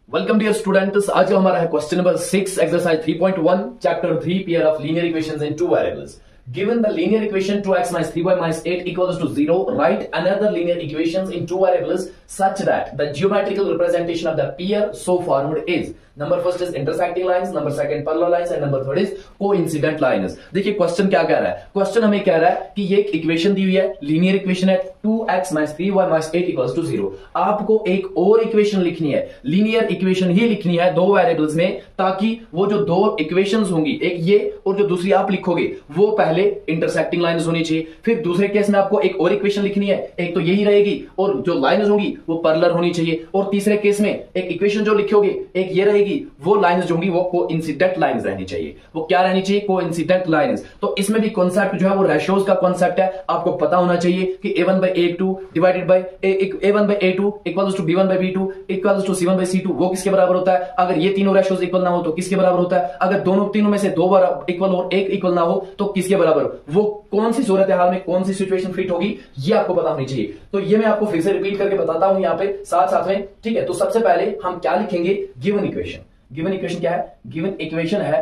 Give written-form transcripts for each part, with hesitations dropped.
Welcome dear students. आज का हमारा है question number 6 exercise 3.1 chapter 3 pair of linear equations in two variables. Given the linear equation 2x minus 3y minus 8 equals to 0, write another linear equations in two variables such that the geometrical representation of the pair so formed is. Number first is intersecting lines, number second parallel lines and number third is coincident lines. देखिए question क्या कह रहा है। Question हमें कह रहा है कि ये एक इक्वेशन दी हुई है, लीनियर इक्वेशन है 2x minus 3y minus 8 equals to 0। आपको एक और इक्वेशन लिखनी है, लीनियर इक्वेशन ही लिखनी है दो वेरिएबल्स में, ताकि वो जो दो इक्वेशंस होंगी, एक ये और जो दूसरी आप लिखोगे, वो पहले इंटरसेक्टिंग लाइंस होनी चाहिए। फिर दूसरे केस में आपको एक और इक्वेशन लिखनी है, एक तो यही रहेगी और जो लाइंस होंगी वो पैरेलल होनी चाहिए। और तीसरे केस में एक इक्वेशन जो लिखोगे, एक ये रहेगी, वो लाइंस जो होंगी वो कोइंसिडेंट लाइंस रहनी चाहिए। वो क्या रहनी चाहिए? Coincident lines. तो इसमें भी कॉन्सेप्ट जो है वो रेशियोज का कॉन्सेप्ट है। आपको पता होना चाहिए कि a1/a2 divided by a1/a2 equals to b1/b2 equals to c1/c2 वो किसके बराबर होता है? अगर ये तीनों रेशियोज इक्वल ना हो तो किसके बराबर होता है? अगर दोनों तीनों में से दो बार इक्वल और एक इक्वल ना हो तो किसके बराबर? वो कौन सी सूरत हाल में कौन सी सिचुएशन फिट होगी, ये आपको पता होनी चाहिए। तो ये मैं आपको फिर से रिपीट करके बताता हूं यहां पे साथ साथ में, ठीक है। तो सबसे पहले हम क्या लिखेंगे? Given equation. गिवन इक्वेशन क्या है? गिवन इक्वेशन है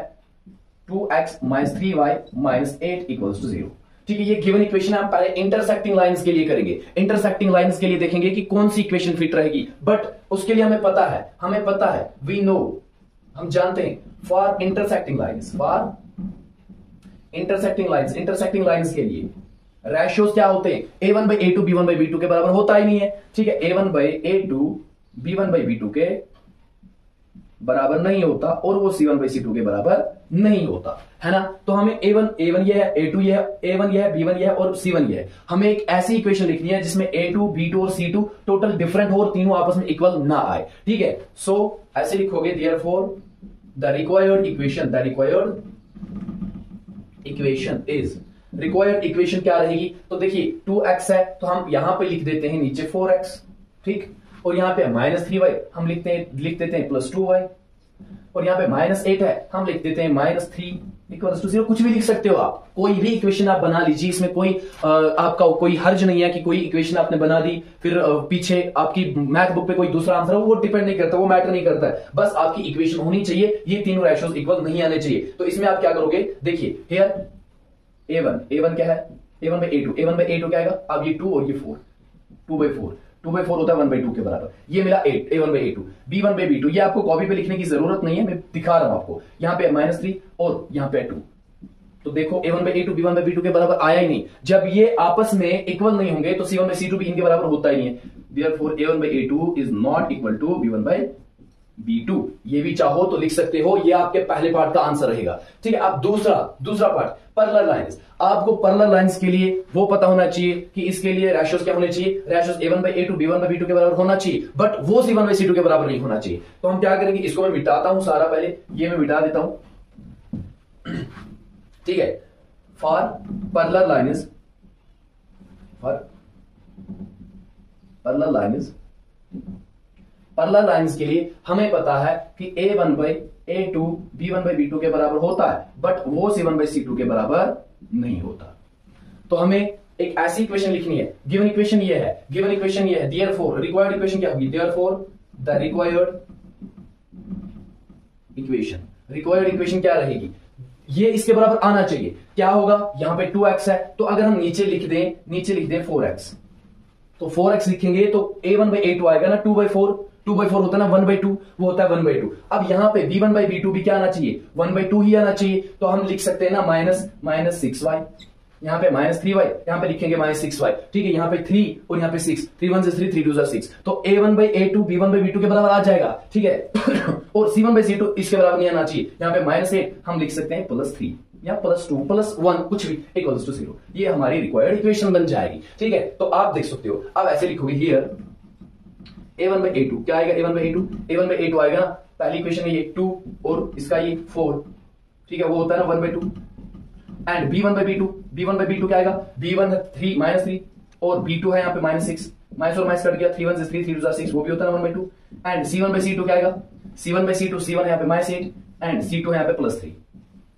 2x minus 3y minus 8 equals to 0। ठीक है, ये गिवन इक्वेशन है। हम पहले इंटरसेक्टिंग लाइंस के लिए करेंगे। इंटरसेक्टिंग लाइंस के लिए देखेंगे कि कौन सी इक्वेशन फिट रहेगी। बट उसके लिए हमें पता है वी नो, हम जानते हैं फॉर इंटरसेक्टिंग लाइंस के लिए रेशियोज क्या होते हैं? a1/a2 b1/b2 के बराबर होता ही नहीं है। ठीक है, a1/a2 b1/b2 के बराबर नहीं होता और वो c1/c2 के बराबर नहीं होता, है ना। तो हमें a1 ये है, a2 ये है, a1 ये है, b1 ये है और c1 ये है। हमें एक ऐसी इक्वेशन लिखनी है जिसमें a2 b2 और c2 टोटल डिफरेंट हो और तीनों आपस में इक्वल ना आए। ठीक है, सो ऐसे लिखोगे देयरफॉर द रिक्वायर्ड इक्वेशन क्या रहेगी? तो देखिए 2x है तो हम यहां पे लिख देते हैं नीचे 4x, ठीक। और यहां पे -3y हम लिख देते हैं +2y। और यहां पे -8 है हम लिख देते हैं -3 इक्वल्स टू 0। कुछ भी लिख सकते हो आप, कोई भी इक्वेशन आप बना लीजिए। इसमें कोई आपका कोई हर्ज नहीं है कि कोई इक्वेशन आपने बना दी फिर पीछे आपकी मैथ बुक पे कोई दूसरा आंसर हो, वो डिपेंड नहीं करता, वो मैटर नहीं करता है। बस आपकी इक्वेशन होनी चाहिए, ये तीनों रेशियोज इक्वल नहीं आने चाहिए। तो इसमें आप क्या करोगे? देखिए हियर a1 क्या है? a1/a2 क्या आएगा? अब ये 2 और ये 4, 2/4 होता है 1/2 के बराबर। ये मिला 8 a1/a2 b1/b2। ये आपको कॉपी पे लिखने की जरूरत नहीं है, मैं दिखा रहा हूं आपको। यहां पे -3 और यहां पे 2। तो देखो a1/a2 b1/b2 के बराबर आया ही नहीं। जब ये आपस में इक्वल नहीं होंगे तो c1/c2 भी इनके बराबर होता ही नहीं है। Therefore a1/a2 is not equal to b1/b2। ये भी चाहो तो लिख सकते हो, ये आपके पहले पार्ट का आंसर रहेगा। ठीक है, अब दूसरा पार्ट पैरेलल लाइंस। आपको पैरेलल लाइंस के लिए वो पता होना चाहिए कि इसके लिए रेशियोज क्या होने चाहिए? रेशियोज a1/a2 b1/b2 के बराबर होना चाहिए, बट वो c1/c2 के बराबर नहीं होना चाहिए। तो हम क्या करेंगे? इसको मैं मिटाता हूं सारा, पहले ये मैं मिटा देता हूं। ठीक है, फॉर पैरेलल लाइंस के लिए हमें पता है कि a1/a2 b1/b2 के बराबर होता है, बट वो c1/c2 के बराबर नहीं होता। तो हमें एक ऐसी इक्वेशन लिखनी है। गिवन इक्वेशन ये है। देयरफॉर रिक्वायर्ड इक्वेशन क्या होगी? देयरफॉर द रिक्वायर्ड इक्वेशन क्या रहेगी? ये इसके बराबर आना चाहिए। क्या होगा? यहां पे 2x है तो अगर हम नीचे लिख दें 4x, तो 4x लिखेंगे तो a1/a2 आएगा ना 2/4 होता है ना 1/2, वो होता है 1/2। अब यहां पे b1/b2 भी क्या आना चाहिए? 1/2 ही आना चाहिए। तो हम लिख सकते हैं ना -6y, यहां पे -3y, यहां पे लिखेंगे -6y। ठीक है, यहां पे 3 और यहां पे 6, 3 1 3 3 2 6। तो a1/a2 b1/b2 के बराबर आ जाएगा। ठीक है, और c1/c2 इसके बराबर नहीं आना चाहिए। यहां पे -8 हम लिख सकते हैं +3 या +2 +1 कुछ भी इक्वल्स टू 0। ये हमारी रिक्वायर्ड इक्वेशन बन जाएगी। ठीक है, तो आप देख सकते हो। अब ऐसे लिखोगे हियर a1/a2 क्या आएगा? a1/a2 आएगा ना, पहली इक्वेशन में ये 2 और इसका ये 4। ठीक है, वो होता है ना 1/2। एंड b1/b2 क्या आएगा? b1 -3 और b2 है यहाँ पे -6, माइनस और माइनस कट गया, 3 1 3 3 2 6, वो भी होता है 1/2। एंड c1/c2 क्या आएगा? c1/c2 c1 है यहाँ पे -8 एंड c2 है यहाँ पे +3,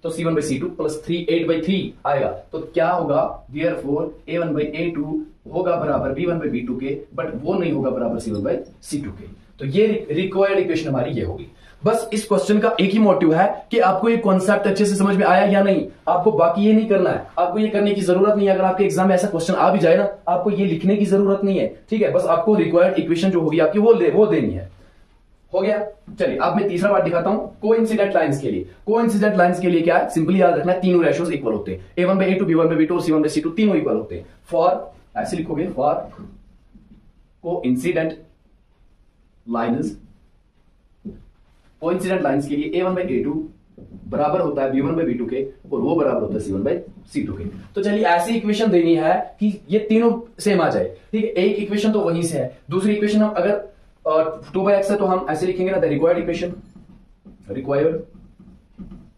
तो c1/c2 +3 8/3 आएगा। तो क्या होगा? देयरफॉर a1/a2 होगा बराबर b1/b2 के, बट वो नहीं होगा बराबर c1/c2 के। तो ये रिक्वायर्ड इक्वेशन हमारी ये होगी। बस इस क्वेश्चन का एक ही मोटिव है कि आपको ये कॉन्सेप्ट अच्छे से समझ में आया या नहीं। आपको बाकी ये नहीं करना है, आपको ये करने की जरूरत नहीं है। अगर आपके एग्जाम में ऐसा क्वेश्चन आ भी जाए ना, आपको ये लिखने की जरूरत नहीं है, ठीक है। बस आपको रिक्वायर्ड इक्वेशन जो होगी आपकी वो देनी है। हो गया। चलिए अब मैं तीसरा पार्ट दिखाता हूं कोइंसिडेंट लाइंस के लिए। कोइंसिडेंट लाइंस के लिए क्या है, सिंपली याद रखना है, तीनों रेशियोज इक्वल होते हैं। a1/a2, b1/b2 और c1/c2 तीनों इक्वल होते हैं। फॉर, ऐसे लिखोगे, for coincident lines, coincident lines के लिए a1/a2 बराबर होता है b1/b2 के, और वो बराबर होता है c1/c2 के। तो चलिए ऐसी इक्वेशन देनी है कि ये तीनों सेम आ जाए, ठीक है। एक इक्वेशन तो वहीं से है, दूसरी इक्वेशन हम अगर 2/x है तो हम ऐसे लिखेंगे ना, the required equation, required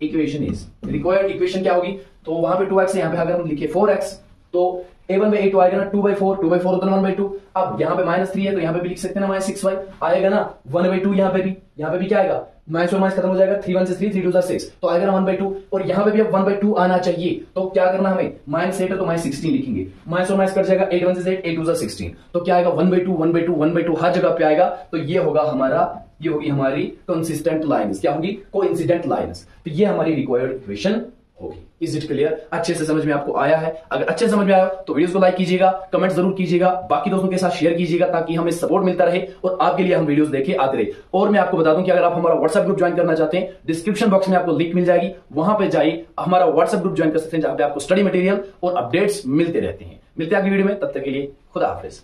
equation is, required equation क्या होगी, तो वहां पे 2x है, यहां पे अगर हम लिखे 4x तो a1/a2 आएगा ना 2/4, 2/4 होता है 1/2। अब यहां पे -3 है तो यहां पे भी लिख सकते हैं ना -6y आएगा ना 1/2। यहां पे भी क्या आएगा, माइनस और माइनस खत्म हो जाएगा, 3 1 से 3, 3 2 से 6 तो आएगा ना 1/2। और यहां पे भी अब 1/2 आना चाहिए, तो क्या करना हमें, -8 है तो -16 लिखेंगे, माइनस और माइनस कट जाएगा, 8 1 से 8, 8 2 से 16 तो क्या आएगा 1/2 1/2 1/2 हर जगह पे आएगा। तो ये होगा हमारा, ये होगी हमारी कंसिस्टेंट लाइन्स। क्या होगी, कोइंसिडेंट लाइन्स। तो ये हमारी रिक्वायर्ड इक्वेशन होगी। Is it clear? अच्छे से समझ में आपको आया है? अगर अच्छे से समझ में आया तो वीडियोस को लाइक कीजिएगा, कमेंट जरूर कीजिएगा, बाकी दोस्तों के साथ शेयर कीजिएगा ताकि हमें सपोर्ट मिलता रहे और आपके लिए हम वीडियोस देखे आते रहे। और मैं आपको बता दूं कि अगर आप हमारा व्हाट्सएप ग्रुप ज्वाइन करना चाहते हैं, डिस्क्रिप्शन बॉक्स में आपको लिंक मिल जाएगी, वहां पे जाइए, हमारा व्हाट्सएप ग्रुप ज्वाइन कर सकते हैं जहां पे आपको स्टडी मटेरियल और अपडेट्स मिलते रहते हैं। मिलते हैं अगली वीडियो में, तब तक के लिए खुदा हाफिज।